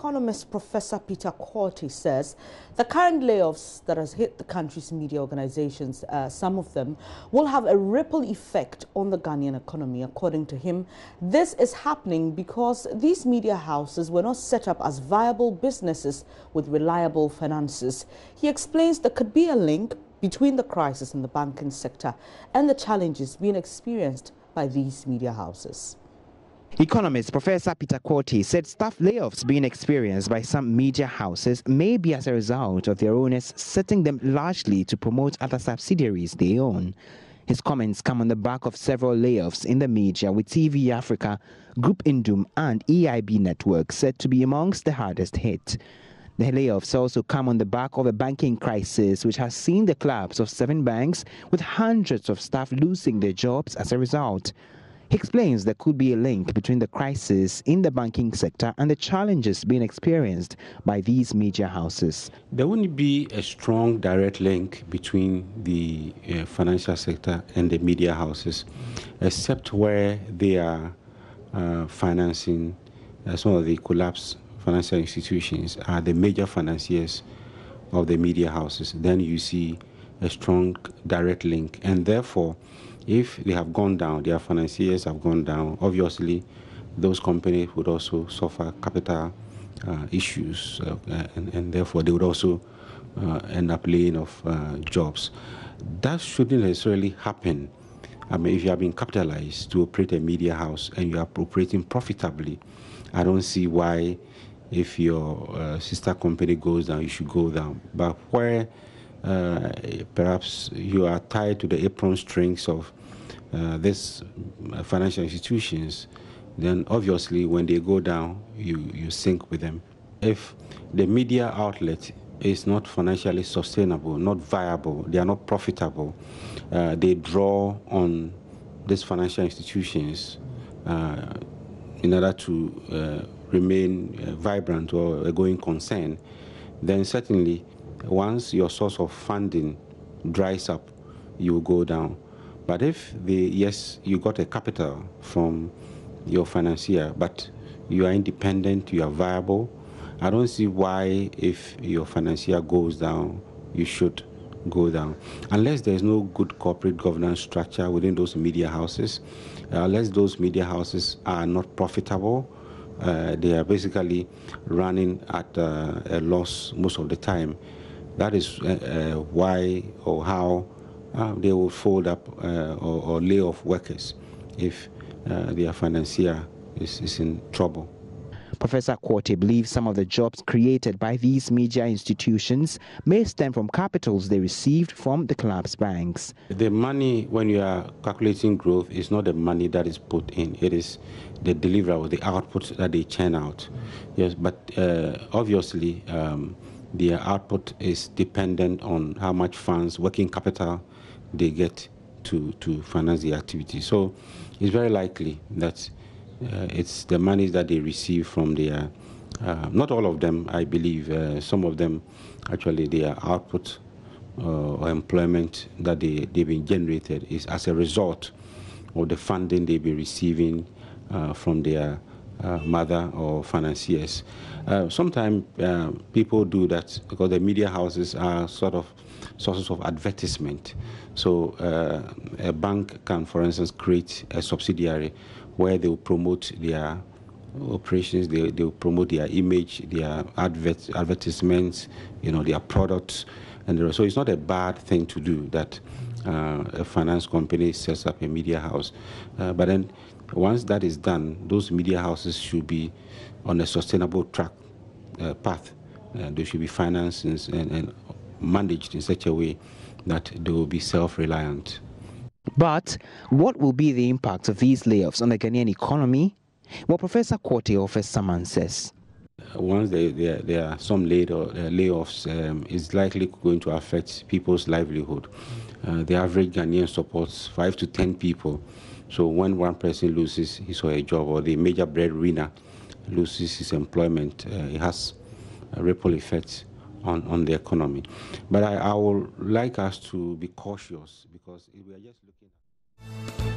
Economist Professor Peter Korte says the current layoffs that has hit the country's media organizations, some of them, will have a ripple effect on the Ghanaian economy. According to him, this is happening because these media houses were not set up as viable businesses with reliable finances. He explains there could be a link between the crisis in the banking sector and the challenges being experienced by these media houses. Economist Professor Peter Korte said staff layoffs being experienced by some media houses may be as a result of their owners setting them largely to promote other subsidiaries they own. His comments come on the back of several layoffs in the media, with TV Africa, Group Indum and EIB Network said to be amongst the hardest hit. The layoffs also come on the back of a banking crisis which has seen the collapse of 7 banks, with hundreds of staff losing their jobs as a result. He explains there could be a link between the crisis in the banking sector and the challenges being experienced by these media houses. There wouldn't be a strong direct link between the financial sector and the media houses, except where they are financing some of the collapsed financial institutions are the major financiers of the media houses. Then you see a strong direct link, and therefore if they have gone down, their financiers have gone down, obviously those companies would also suffer capital issues, and therefore they would also end up laying off jobs. That shouldn't necessarily happen. I mean, if you have been capitalized to operate a media house and you are operating profitably, I don't see why, if your sister company goes down, you should go down. But where perhaps you are tied to the apron strings of these financial institutions, then obviously when they go down, you sink with them. If the media outlet is not financially sustainable, not viable, they are not profitable, they draw on these financial institutions in order to remain vibrant or a going concern, then certainly once your source of funding dries up, you will go down. But if yes, you got a capital from your financier, but you are independent, you are viable, I don't see why, if your financier goes down, you should go down. Unless there's no good corporate governance structure within those media houses, unless those media houses are not profitable, they are basically running at a loss most of the time. That is why or how they will fold up or lay off workers if their financier is in trouble. Professor Korte believes some of the jobs created by these media institutions may stem from capitals they received from the collapsed banks. The money, when you are calculating growth, is not the money that is put in. It is the deliverable, the output that they churn out. Yes, but obviously their output is dependent on how much funds, working capital, they get to finance the activity. So it's very likely that it's the money that they receive from their, not all of them, I believe, some of them actually their output or employment that they've been generated is as a result of the funding they've been receiving from their mother or financiers. Sometimes people do that because the media houses are sort of sources of advertisement. So a bank can, for instance, create a subsidiary where they will promote their operations, they will promote their image, their advertisements, their products, and so it's not a bad thing to do that a finance company sets up a media house. But then once that is done, those media houses should be on a sustainable path. They should be financed and managed in such a way that they will be self-reliant. But what will be the impact of these layoffs on the Ghanaian economy? Well, Professor Korte offers some answers. Once there are some layoffs, it's likely going to affect people's livelihood. The average Ghanaian supports 5 to 10 people. So when one person loses his or her job, or the major breadwinner loses his employment, it has a ripple effect on the economy. But I would like us to be cautious, because if we are just looking at